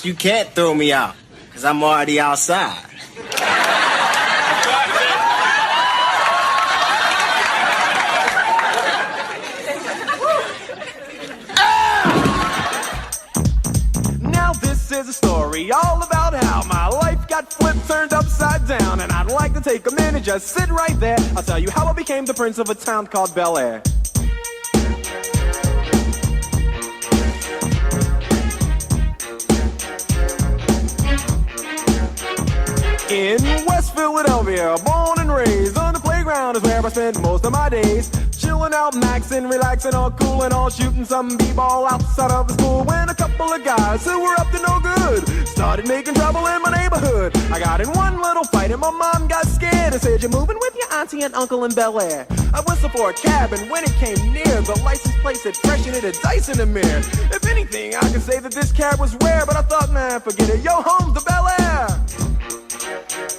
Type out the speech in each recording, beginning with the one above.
guess you can't throw me out, because I'm already outside. Now this is a story all about how my life got flipped, turned upside down, and I'd like to take a minute, just sit right there. I'll tell you how I became the prince of a town called Bel Air. In West Philadelphia, born and raised, on the playground is where I spent most of my days. Chilling out, maxing, relaxing, all cool and all, shooting some b-ball outside of the school. When a couple of guys who were up to no good started making trouble in my neighborhood. I got in one little fight and my mom got scared and said, "You're moving with your auntie and uncle in Bel Air." I whistled for a cab, and when it came near, the license plate said fresh and it had dice in the mirror. If anything, I could say that this cab was rare, but I thought, man, forget it, yo, home's the Bel Air.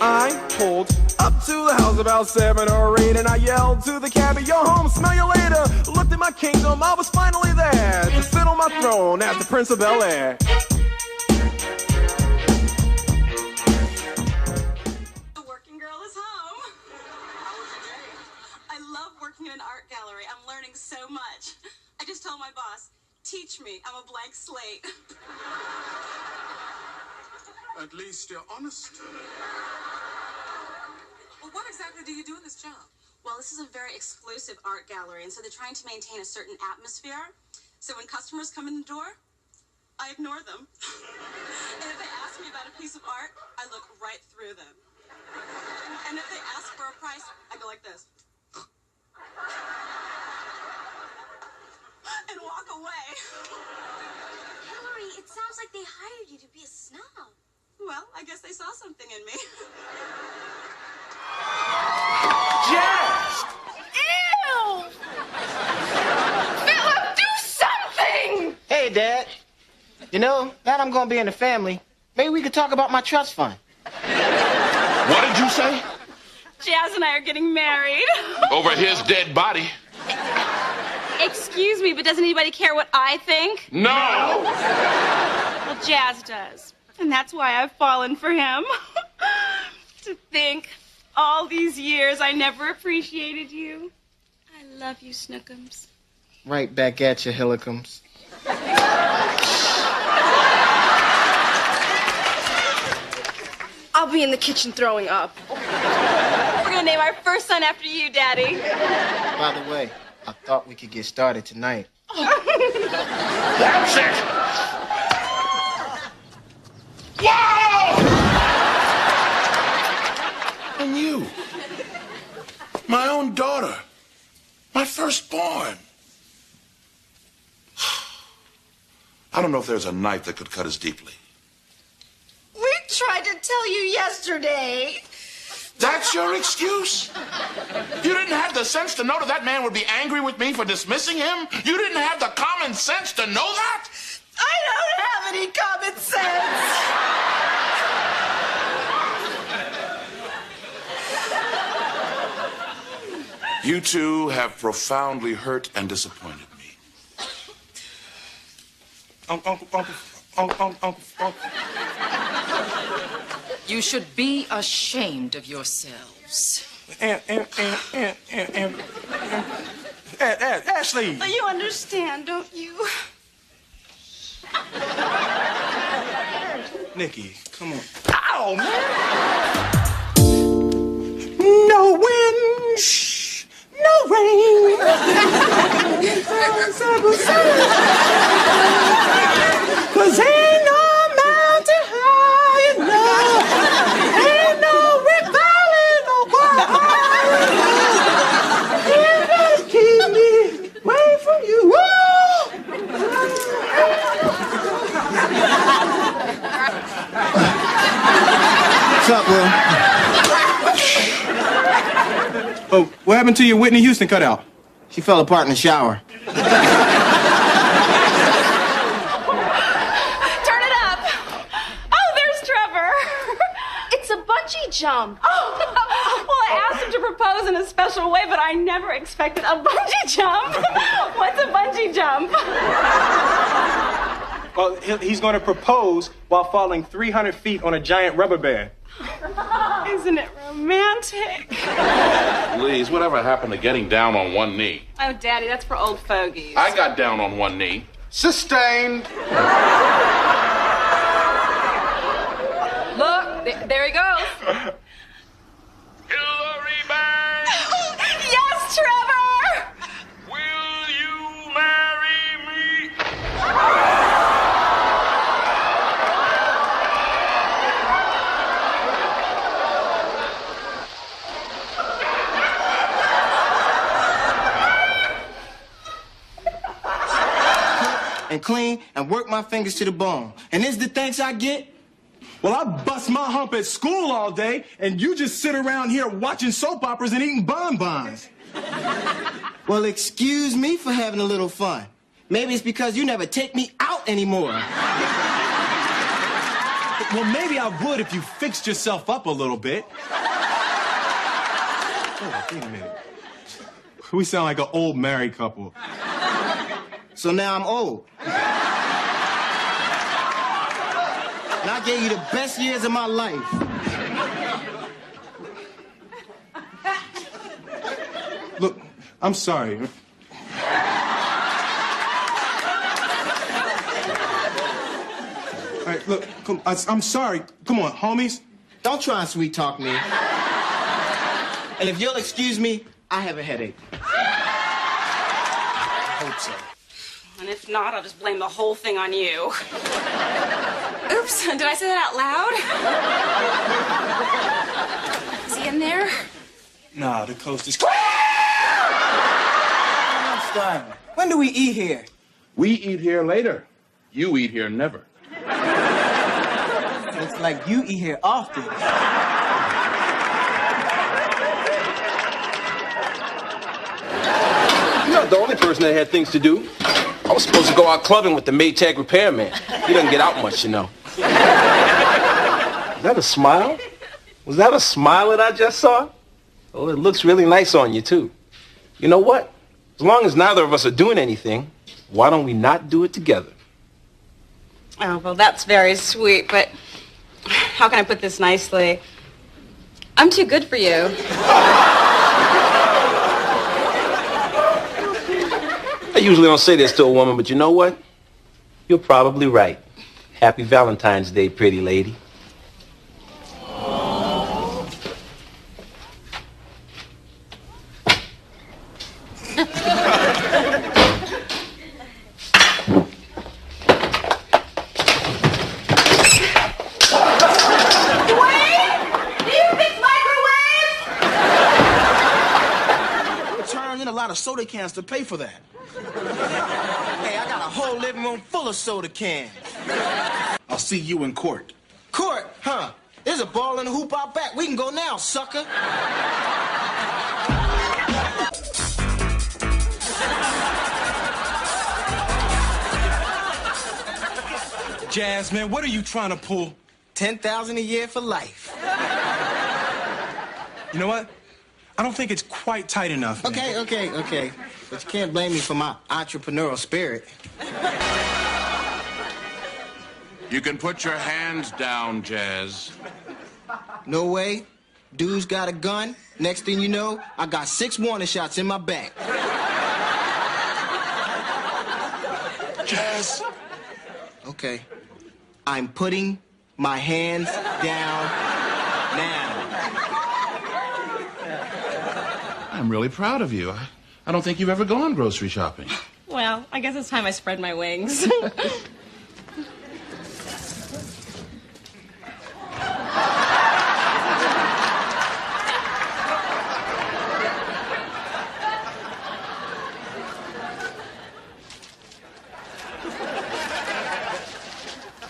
I pulled up to the house about 7 or 8, and I yelled to the cabbie, "Yo, home, smell you later." Looked at my kingdom, I was finally there to sit on my throne as the Prince of Bel Air. The working girl is home. I love working in an art gallery. I'm learning so much. I just told my boss, teach me, I'm a blank slate. At least you're honest. Well, what exactly do you do in this job? Well, this is a very exclusive art gallery, and so they're trying to maintain a certain atmosphere. So when customers come in the door, I ignore them. And if they ask me about a piece of art, I look right through them. And if they ask for a price, I go like this. And walk away. Hilary, it sounds like they hired you to be a snob. Well, I guess they saw something in me. Jazz! Ew! Philip, do something! Hey, Dad. You know, now that I'm going to be in the family, maybe we could talk about my trust fund. What did you say? Jazz and I are getting married. Over his dead body. Excuse me, but doesn't anybody care what I think? No! Well, Jazz does. And that's why I've fallen for him. To think, all these years I never appreciated you. I love you, Snookums. Right back at you, Hillicums. I'll be in the kitchen throwing up. We're gonna name our first son after you, Daddy. By the way, I thought we could get started tonight. That's it! Wow! And you, my own daughter, my firstborn. I don't know if there's a knife that could cut as deeply. We tried to tell you yesterday. That's your excuse? You didn't have the sense to know that man would be angry with me for dismissing him? You didn't have the common sense to know that? I don't have any common sense. You two have profoundly hurt and disappointed me. Uncle. You should be ashamed of yourselves. Ashley! But you understand, don't you? Nikki, come on. Ow, man! No wind, no rain. Cause ain't no mountain high enough. Ain't no river no wide. You just keep me away from you. What's up, Will? Oh, what happened to your Whitney Houston cutout? She fell apart in the shower. Turn it up. Oh, there's Trevor. It's a bungee jump. Oh. Well, I asked him to propose in a special way, but I never expected a bungee jump. What's a bungee jump? Well, he's going to propose while falling 300 feet on a giant rubber band. Isn't it romantic? Please, whatever happened to getting down on one knee? Oh, Daddy, that's for old fogies. I got down on one knee. Sustained. Look, there he goes. Hilary Banks, Yes, Trevor! will you marry me? And clean and work my fingers to the bone. And this the thanks I get? Well, I bust my hump at school all day, and you just sit around here watching soap operas and eating bonbons. Well, excuse me for having a little fun. Maybe it's because you never take me out anymore. Well, maybe I would if you fixed yourself up a little bit. Oh, wait a minute. We sound like an old married couple. So now I'm old. And I gave you the best years of my life. Look, I'm sorry. All right, look, I'm sorry. Come on, homies. Don't try and sweet talk me. And if you'll excuse me, I have a headache. I hope so. And if not, I'll just blame the whole thing on you. Oops, did I say that out loud? Is he in there? Nah, the coast is... When do we eat here? We eat here later. You eat here never. Looks like you eat here often. You're not the only person that had things to do. I was supposed to go out clubbing with the Maytag repairman. He doesn't get out much, you know. Is that a smile? Was that a smile that I just saw? Oh, it looks really nice on you, too. You know what? As long as neither of us are doing anything, why don't we not do it together? Oh, well, that's very sweet, but how can I put this nicely? I'm too good for you. I usually don't say this to a woman, but you know what? You're probably right. Happy Valentine's Day, pretty lady. Soda cans to pay for that. Hey, I got a whole living room full of soda cans. I'll see you in court. Court? Huh? There's a ball and a hoop out back. We can go now, sucker. Jasmine, what are you trying to pull? 10,000 a year for life. You know what? I don't think it's quite tight enough, man. Okay. But you can't blame me for my entrepreneurial spirit. You can put your hands down, Jazz. No way. Dude's got a gun. Next thing you know, I got 6 warning shots in my back. Jazz. Okay. I'm putting my hands down now. I'm really proud of you. I don't think you've ever gone grocery shopping. Well, I guess it's time I spread my wings.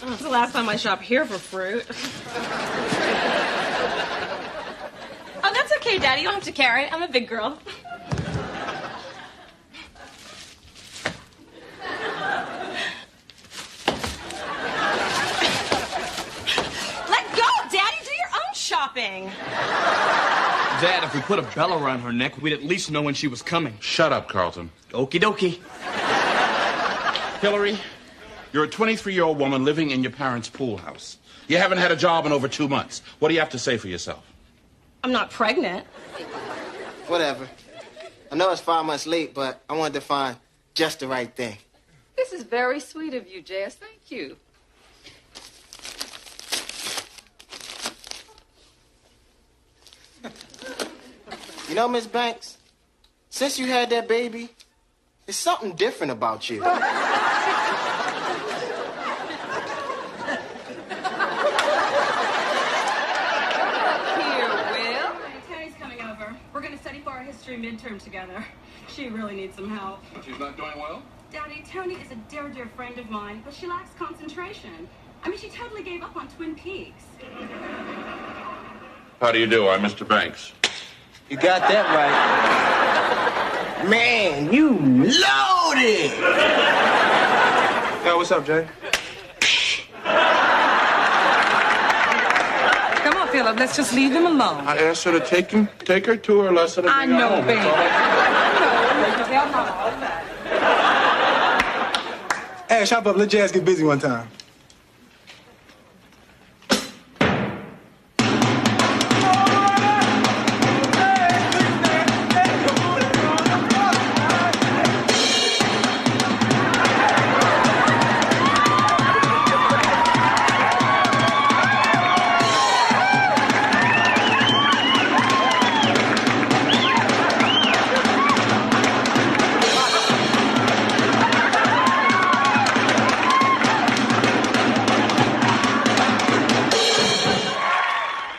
It's the last time I shop here for fruit. Oh, that's okay, Daddy. You don't have to carry it. I'm a big girl. Let go, Daddy. Do your own shopping. Dad, if we put a bell around her neck, we'd at least know when she was coming. Shut up, Carlton. Okie dokie. Hilary, You're a 23-year-old woman living in your parents' pool house. You haven't had a job in over 2 months. What do you have to say for yourself? I'm not pregnant. Whatever. I know it's 5 months late, but I wanted to find just the right thing. This is very sweet of you, Jess. Thank you. You know, Miss Banks, since you had that baby, there's something different about you. We're going to study for our history midterm together. She really needs some help. She's not doing well? Daddy, Tony is a dear, dear friend of mine, but she lacks concentration. I mean, she totally gave up on Twin Peaks. How do you do? I'm Mr. Banks. You got that right. Man, you loaded! Yo, what's up, Jay? Come on, Philip, let's just leave them alone. I asked her to take her to her lesson. I know, baby. Hey, shop up. Let Jazz get busy one time.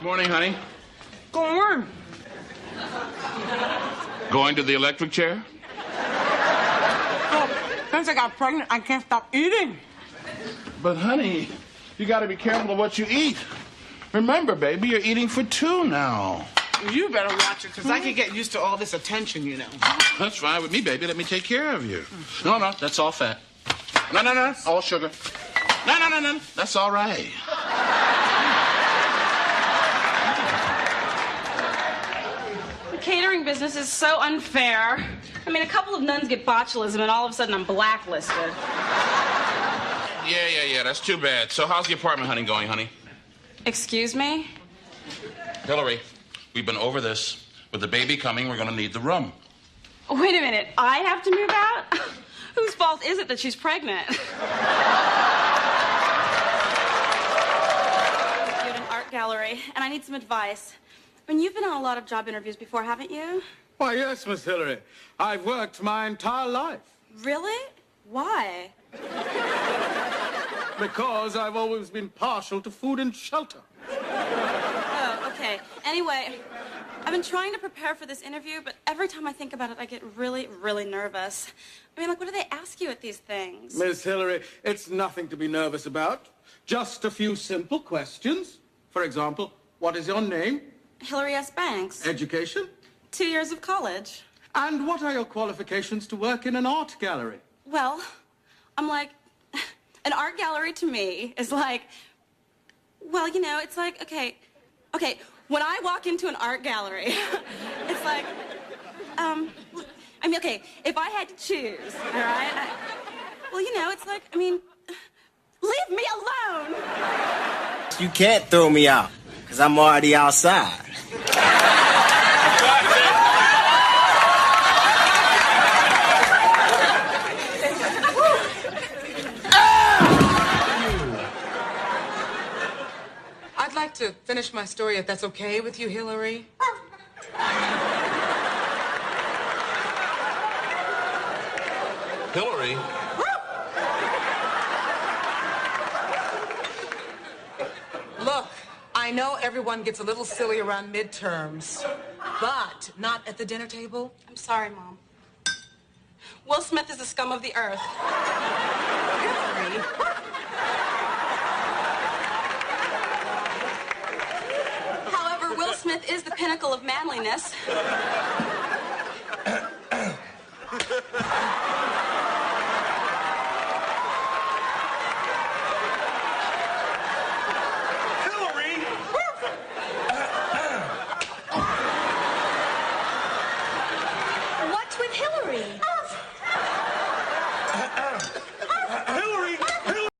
Morning, honey. Go on. Going to the electric chair? Since I got pregnant, I can't stop eating. But, honey, you got to be careful of what you eat. Remember, baby, you're eating for 2 now. You better watch it, because I can get used to all this attention, you know. That's fine with me, baby. Let me take care of you. No, that's all fat. No, all sugar. No, that's all right. The catering business is so unfair. I mean, a couple of nuns get botulism, and all of a sudden I'm blacklisted. Yeah, that's too bad. So how's the apartment hunting going, honey? Excuse me? Hilary, we've been over this. With the baby coming, we're going to need the room. Wait a minute. I have to move out? Whose fault is it that she's pregnant? You're at an art gallery, and I need some advice. I mean, you've been on a lot of job interviews before, haven't you? Why, yes, Miss Hilary. I've worked my entire life. Really? Why? Because I've always been partial to food and shelter. Oh, okay. Anyway, I've been trying to prepare for this interview, but every time I think about it, I get really, really nervous. I mean, like, what do they ask you at these things? Miss Hilary, it's nothing to be nervous about. Just a few simple questions. For example, what is your name? Hilary S. Banks. Education? 2 years of college. And what are your qualifications to work in an art gallery? Well, I'm like, an art gallery to me is like, well, you know, it's like, okay, when I walk into an art gallery, it's like, I mean, okay, if I had to choose, all right, well, you know, it's like, I mean, leave me alone. You can't throw me out, because I'm already outside. I'd like to finish my story if that's okay with you, Hilary. Hilary? Look, I know everyone gets a little silly around midterms, but not at the dinner table. I'm sorry, Mom. Will Smith is the scum of the earth. Hilary. However, Will Smith is the pinnacle of manliness.